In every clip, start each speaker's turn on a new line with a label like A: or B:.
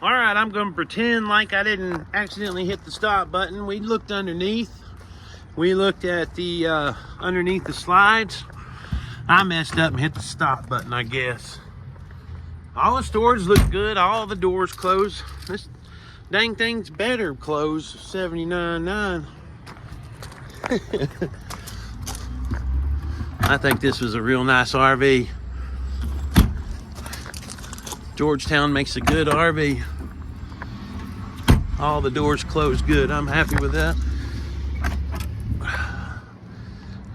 A: All right, I'm gonna pretend like I didn't accidentally hit the stop button. We looked underneath. We looked at the underneath the slides. I messed up and hit the stop button, I guess. All the stores look good. All the doors closed. This dang thing's better closed $79.9. I think this was a real nice RV. Georgetown makes a good RV. All the doors closed good. I'm happy with that.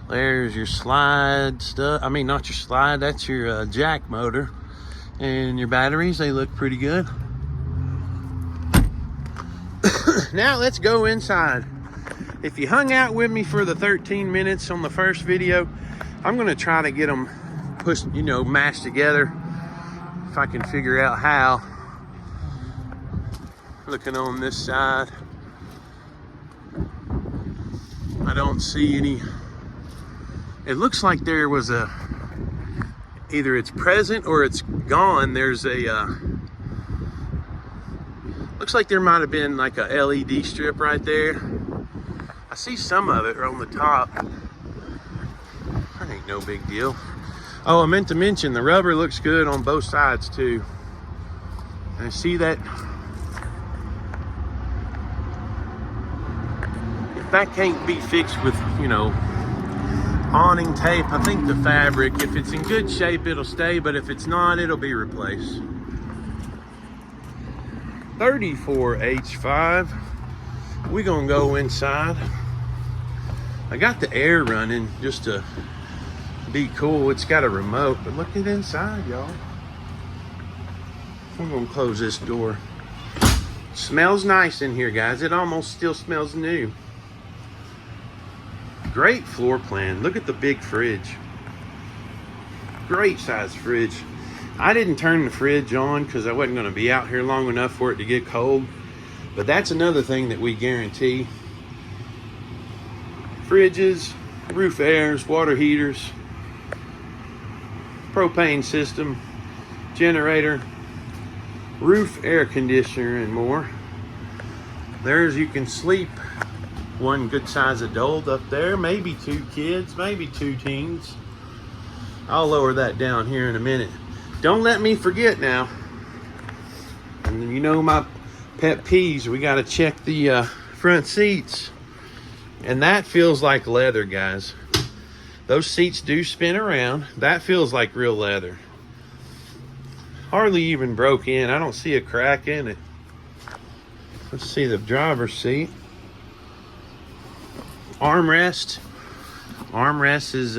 A: There's your slide stuff. I mean, not your slide. That's your jack motor. And your batteries, they look pretty good. Now let's go inside. If you hung out with me for the 13 minutes on the first video, I'm gonna try to get them pushed, mashed together. If I can figure out how. Looking on this side, I don't see any. It looks like there was either it's present or it's gone. There's looks like there might have been like a LED strip right there. I see some of it on the top. That ain't no big deal. Oh, I meant to mention the rubber looks good on both sides too. I see that. If that can't be fixed with, awning tape, I think the fabric, if it's in good shape, it'll stay, but if it's not, it'll be replaced. 34H5. We're gonna go inside. I got the air running just to be cool. It's got a remote, but look at inside, y'all. I'm gonna close this door. Smells nice in here, guys. It almost still smells new. Great floor plan. Look at the big fridge. Great size fridge. I didn't turn the fridge on because I wasn't going to be out here long enough for it to get cold. But that's another thing that we guarantee. Fridges, roof airs, water heaters, propane system, generator, roof air conditioner, and more. There's, you can sleep one good size adult up there, maybe 2 kids, maybe 2 teens. I'll lower that down here in a minute. Don't let me forget now. And my pet peeves, we got to check the front seats. And that feels like leather, guys. Those seats do spin around. That feels like real leather. Hardly even broke in. I don't see a crack in it. Let's see the driver's seat. Armrest is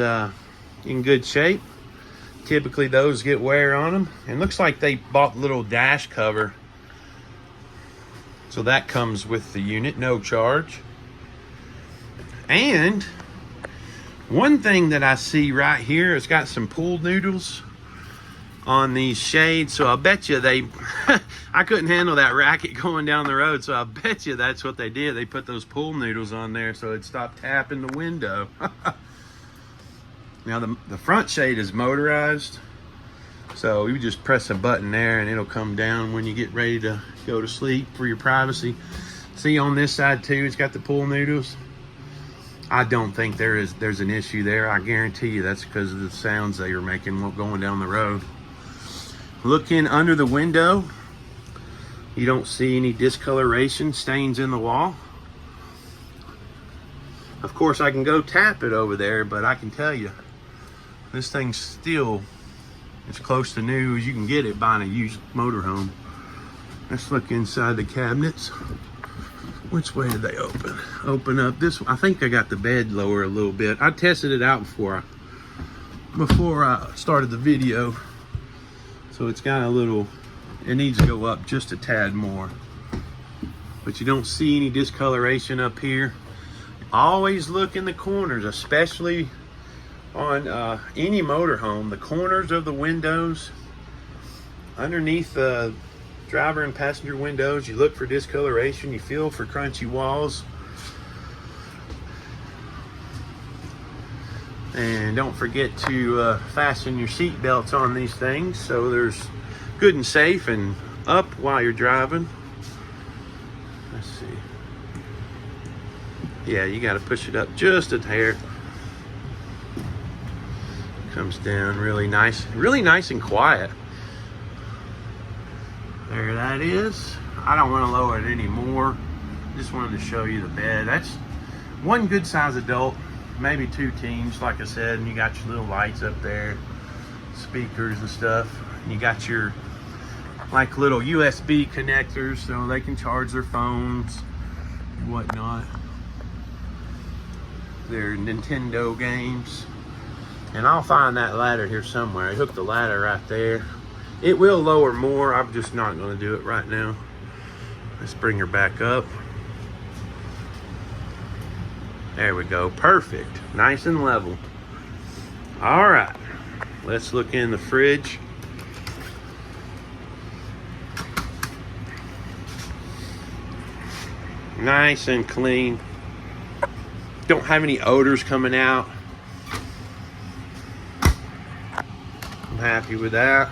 A: in good shape. Typically those get wear on them, and looks like they bought a little dash cover, so that comes with the unit, no charge. And one thing that I see right here, it's got some pool noodles on these shades, so I bet you they I couldn't handle that racket going down the road, so I bet you that's what they did. They put those pool noodles on there so it stopped tapping the window. Now the front shade is motorized, so you just press a button there and it'll come down when you get ready to go to sleep for your privacy. See, on this side too, it's got the pool noodles. I don't think there's an issue there. I guarantee you that's because of the sounds they were making going down the road. Looking under the window, you don't see any discoloration, stains in the wall. Of course, I can go tap it over there, but I can tell you, this thing's still as close to new as you can get it buying a used motorhome. Let's look inside the cabinets. Which way did they open? Open up this one. I think I got the bed lower a little bit. I tested it out before I started the video. So it's got a little, it needs to go up just a tad more. But you don't see any discoloration up here. Always look in the corners, especially on any motorhome. The corners of the windows, underneath the driver and passenger windows, you look for discoloration, you feel for crunchy walls. And don't forget to fasten your seat belts on these things so there's good and safe and up while you're driving. Let's see. Yeah, you got to push it up just a hair. Comes down really nice and quiet. There that is. I don't want to lower it anymore. Just wanted to show you the bed. That's one good size adult, maybe 2 teens, like I said, and you got your little lights up there, speakers and stuff. And you got your like little USB connectors so they can charge their phones and whatnot. Their Nintendo games. And I'll find that ladder here somewhere. I hooked the ladder right there. It will lower more. I'm just not going to do it right now. Let's bring her back up. There we go. Perfect. Nice and level. All right. Let's look in the fridge. Nice and clean. Don't have any odors coming out. I'm happy with that.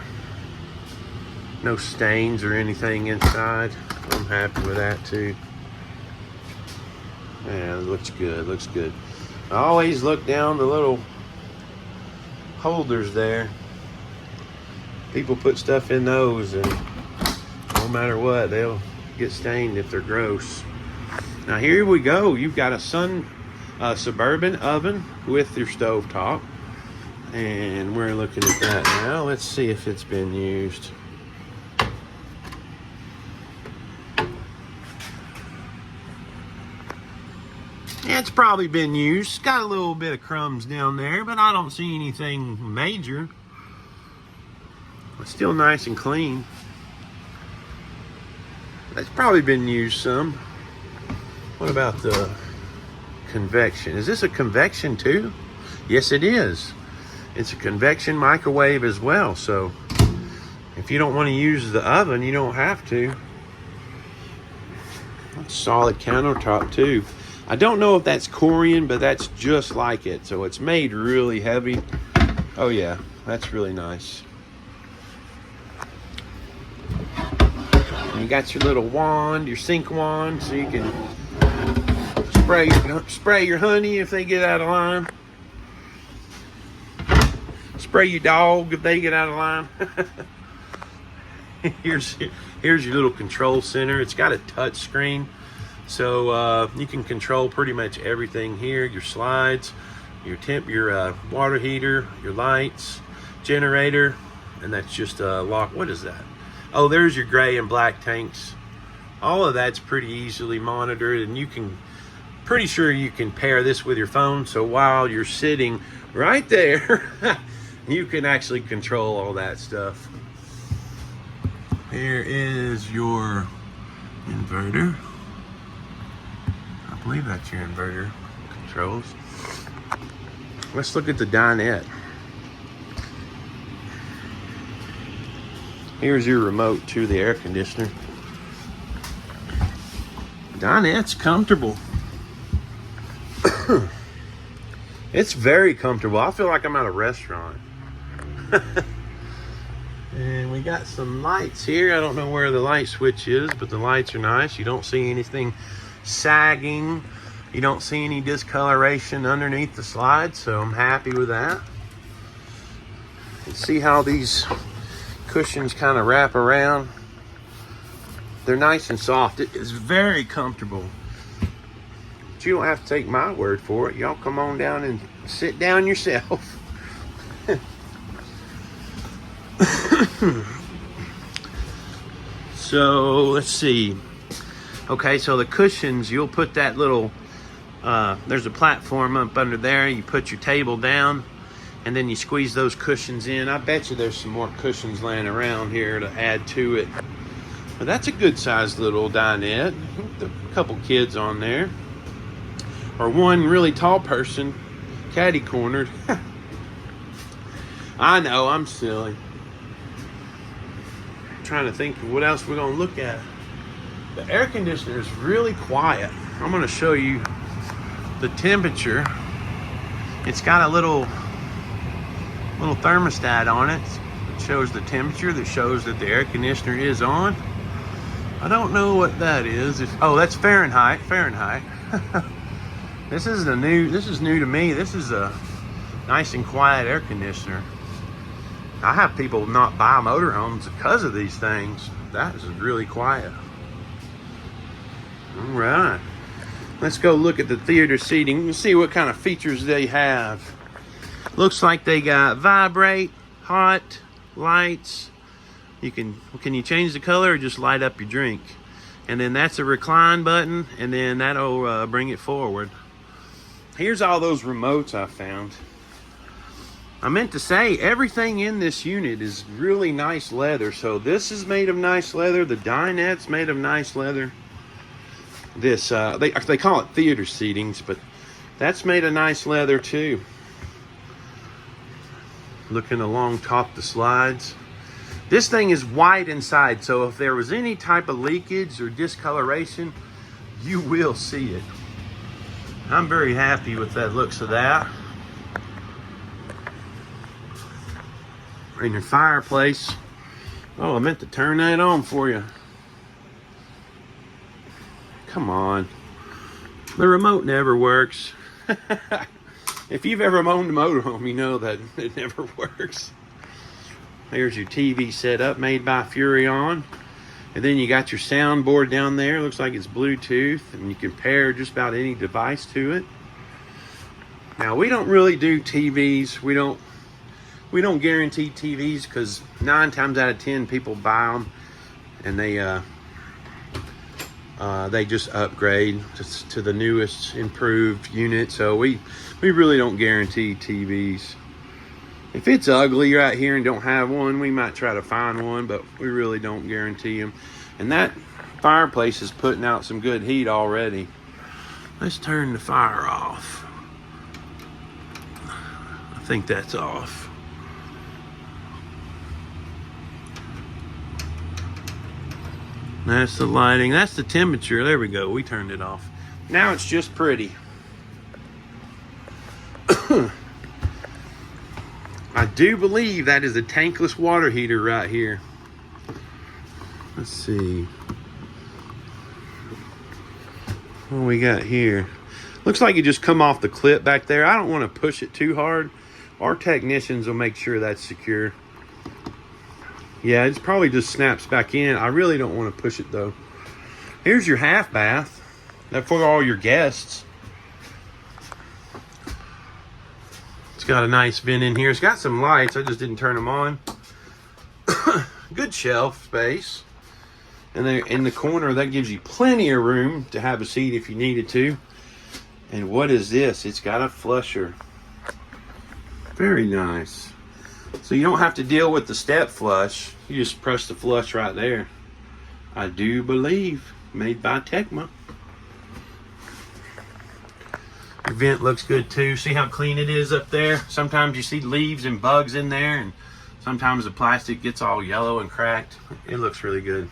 A: No stains or anything inside. I'm happy with that too. Yeah, it looks good, looks good. I always look down the little holders there. People put stuff in those and no matter what, they'll get stained if they're gross. Now here we go. You've got a Suburban oven with your stove top. And we're looking at that now. Let's see if it's been used. Yeah, it's probably been used. It's got a little bit of crumbs down there, but I don't see anything major. It's still nice and clean. It's probably been used some. What about the convection? Is this a convection too? Yes, it is. It's a convection microwave as well. So if you don't want to use the oven, you don't have to. That's solid countertop too. I don't know if that's Corian, but that's just like it. So it's made really heavy. Oh yeah, that's really nice. And you got your little wand, your sink wand, so you can spray your honey if they get out of line. Spray your dog if they get out of line. Here's your little control center. It's got a touch screen, so you can control pretty much everything here. Your slides, your water heater, your lights, generator, and that's just a lock. What is that? Oh, there's your gray and black tanks. All of that's pretty easily monitored, and you can, pretty sure you can pair this with your phone. So while you're sitting right there, you can actually control all that stuff. Here is your inverter. I believe that's your inverter controls. Let's look at the dinette. Here's your remote to the air conditioner. Dinette's comfortable. It's very comfortable. I feel like I'm at a restaurant. And we got some lights here. I don't know where the light switch is, but the lights are nice. You don't see anything sagging. You don't see any discoloration underneath the slide, so I'm happy with that. And see how these cushions kind of wrap around. They're nice and soft. It is very comfortable. But you don't have to take my word for it. Y'all come on down and sit down yourself. So let's see. Okay, so the cushions, you'll put that little there's a platform up under there. You put your table down and then you squeeze those cushions in. I bet you there's some more cushions laying around here to add to it. But that's a good sized little dinette. A couple kids on there, or one really tall person catty cornered. I know, I'm silly. Trying to think of what else we're going to look at. The air conditioner is really quiet. I'm going to show you the temperature. It's got a little thermostat on it. It shows the temperature, that shows that the air conditioner is on. I don't know what that is. Oh, that's Fahrenheit. Fahrenheit. This is new to me. This is a nice and quiet air conditioner. I have people not buy motorhomes because of these things. That is really quiet. All right. Let's go look at the theater seating and see what kind of features they have. Looks like they got vibrate, hot, lights. Can you change the color or just light up your drink? And then that's a recline button, and then that'll bring it forward. Here's all those remotes I found. I meant to say, everything in this unit is really nice leather. So this is made of nice leather. The dinette's made of nice leather. This, they call it theater seatings, but that's made of nice leather too. Looking along top the slides. This thing is white inside, so if there was any type of leakage or discoloration, you will see it. I'm very happy with that looks of that. In your fireplace. Oh, I meant to turn that on for you. Come on. The remote never works. If you've ever owned a motorhome, you know that it never works. There's your TV setup made by Furrion. And then you got your soundboard down there. Looks like it's Bluetooth, and you can pair just about any device to it. Now, we don't really do TVs. We don't guarantee TVs because 9 times out of 10 people buy them and they just upgrade to the newest improved unit. So we really don't guarantee TVs. If it's ugly right here and don't have one, we might try to find one, but we really don't guarantee them. And that fireplace is putting out some good heat already. Let's turn the fire off. I think that's off. That's the lighting. That's the temperature. There we go. We turned it off. Now it's just pretty. I do believe that is a tankless water heater right here. Let's see. What we got here? Looks like it just come off the clip back there. I don't want to push it too hard. Our technicians will make sure that's secure. Yeah, it probably just snaps back in. I really don't want to push it though. Here's your half bath. That's for all your guests. It's got a nice vent in here. It's got some lights. I just didn't turn them on. Good shelf space. And then in the corner, that gives you plenty of room to have a seat if you needed to. And what is this? It's got a flusher. Very nice. So you don't have to deal with the step flush. You just press the flush right there. I do believe made by Tecma. The vent looks good too. See how clean it is up there? Sometimes you see leaves and bugs in there, and sometimes the plastic gets all yellow and cracked. It looks really good.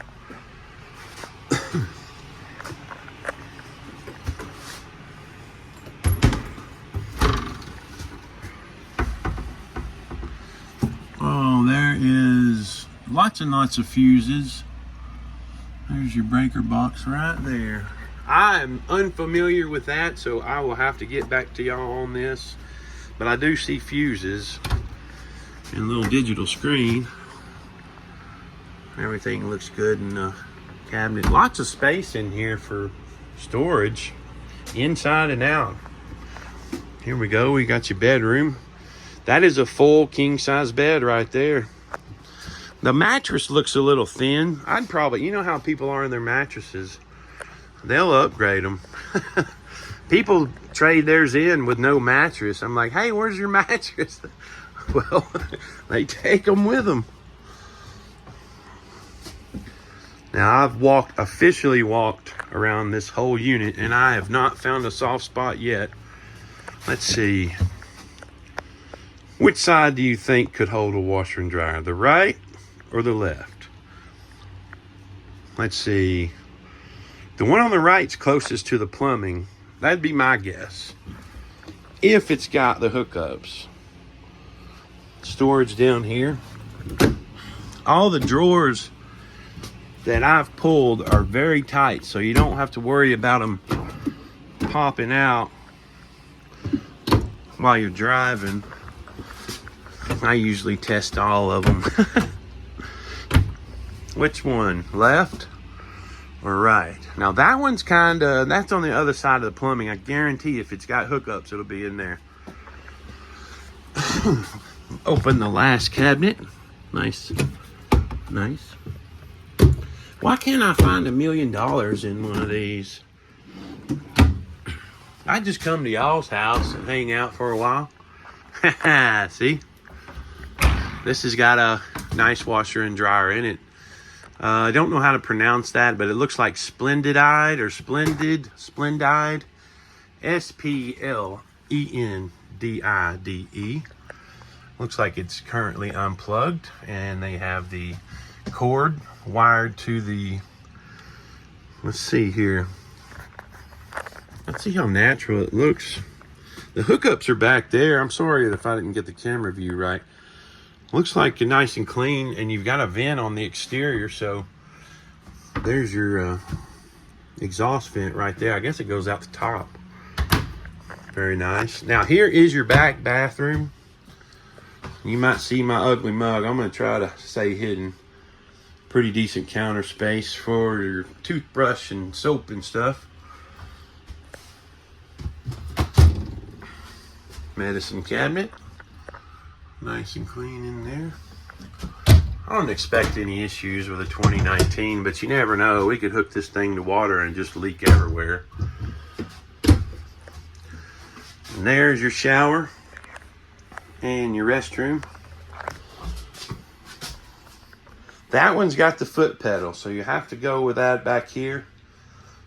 A: Oh, there is lots and lots of fuses. There's your breaker box right there. I'm unfamiliar with that, so I will have to get back to y'all on this. But I do see fuses and a little digital screen. Everything looks good in the cabinet. Lots of space in here for storage, inside and out. Here we go. We got your bedroom. That is a full king-size bed right there. The mattress looks a little thin. I'd probably, you know how people are in their mattresses. They'll upgrade them. People trade theirs in with no mattress. I'm like, hey, where's your mattress? Well, they take them with them. Now, I've officially walked around this whole unit, and I have not found a soft spot yet. Let's see. Which side do you think could hold a washer and dryer? The right or the left? Let's see. The one on the right's closest to the plumbing. That'd be my guess. If it's got the hookups. Storage down here. All the drawers that I've pulled are very tight, so you don't have to worry about them popping out while you're driving. I usually test all of them. Which one, left or right? Now that one's that's on the other side of the plumbing. I guarantee if it's got hookups, it'll be in there. Open the last cabinet. Nice. Why can't I find $1 million in one of these? I just come to y'all's house and hang out for a while. See? This has got a nice washer and dryer in it. I don't know how to pronounce that, but it looks like Splendide or Splendide. Splendide. Looks like it's currently unplugged, and they have the cord wired to the, let's see here. Let's see how natural it looks. The hookups are back there. I'm sorry if I didn't get the camera view right. Looks like you're nice and clean, and you've got a vent on the exterior, so there's your exhaust vent right there. I guess it goes out the top. Very nice. Now here is your back bathroom. You might see my ugly mug. I'm going to try to stay hidden. Pretty decent counter space for your toothbrush and soap and stuff. Medicine cabinet. Nice and clean in there. I don't expect any issues with a 2019, but you never know. We could hook this thing to water and just leak everywhere. And there's your shower and your restroom. That one's got the foot pedal, so you have to go with that back here.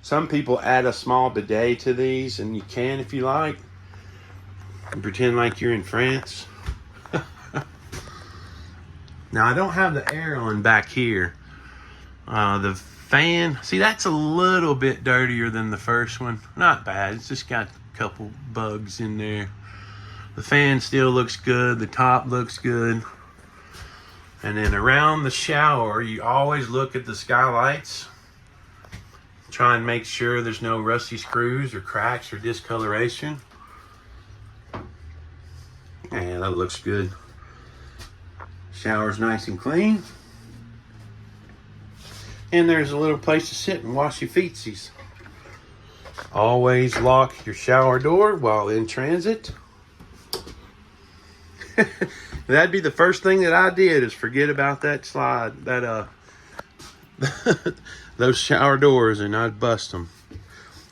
A: Some people add a small bidet to these, and you can if you like. And pretend like you're in France. Now I don't have the air on back here. The fan, see, that's a little bit dirtier than the first one. Not bad, it's just got a couple bugs in there. The fan still looks good, the top looks good. And then around the shower, you always look at the skylights. Try and make sure there's no rusty screws or cracks or discoloration. Yeah, that looks good. Shower's nice and clean. And there's a little place to sit and wash your feetsies. Always lock your shower door while in transit. That'd be the first thing that I did, is forget about that slide, those shower doors, and I'd bust them.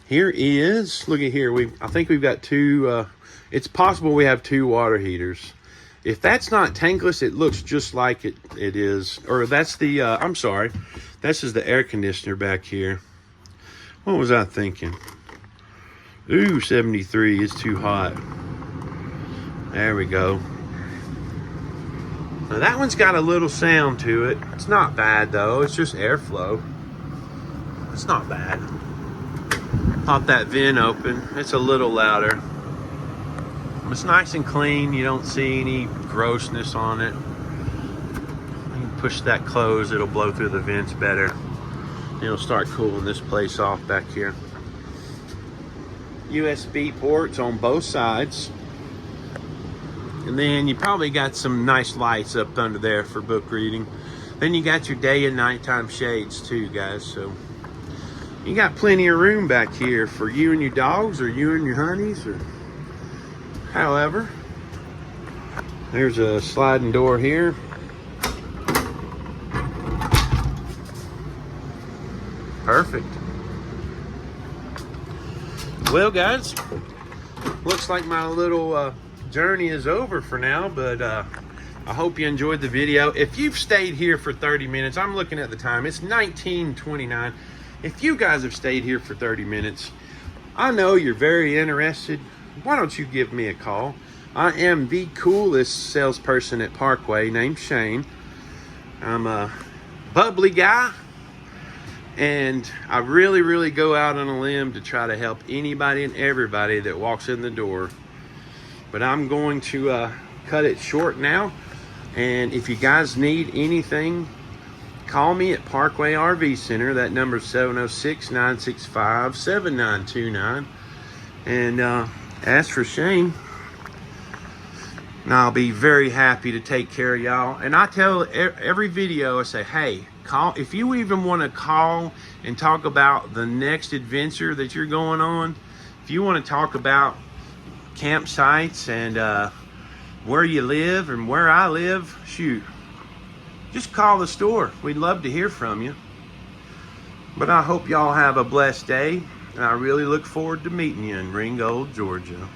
A: Here is, look at here, I think we've got two, it's possible we have two water heaters. If that's not tankless, it looks just like it is. Or that's the, I'm sorry, this is the air conditioner back here. What was I thinking? Ooh, 73 is too hot. There we go. Now that one's got a little sound to it. It's not bad though, it's just airflow. It's not bad. Pop that vent open, it's a little louder. It's nice and clean, you don't see any grossness on it. You can push that close, it'll blow through the vents better. It'll start cooling this place off back here. USB ports on both sides. And then you probably got some nice lights up under there for book reading. Then you got your day and nighttime shades too, guys. So you got plenty of room back here for you and your dogs, or you and your honeys, or however. There's a sliding door here. Perfect. Well, guys, looks like my little journey is over for now, but I hope you enjoyed the video. If you've stayed here for 30 minutes, I'm looking at the time, it's 19:29. If you guys have stayed here for 30 minutes, I know you're very interested. Why don't you give me a call? I am the coolest salesperson at Parkway, named Shane. I'm a bubbly guy, and I really go out on a limb to try to help anybody and everybody that walks in the door. But I'm going to cut it short now. And if you guys need anything, call me at Parkway RV Center. That number is 706-965-7929. And ask for Shane. And I'll be very happy to take care of y'all. And I tell every video, I say, hey, call if you even want to call and talk about the next adventure that you're going on. If you want to talk about campsites and where you live and where I live, shoot, just call the store. We'd love to hear from you. But I hope y'all have a blessed day, and I really look forward to meeting you in Ringgold, Georgia.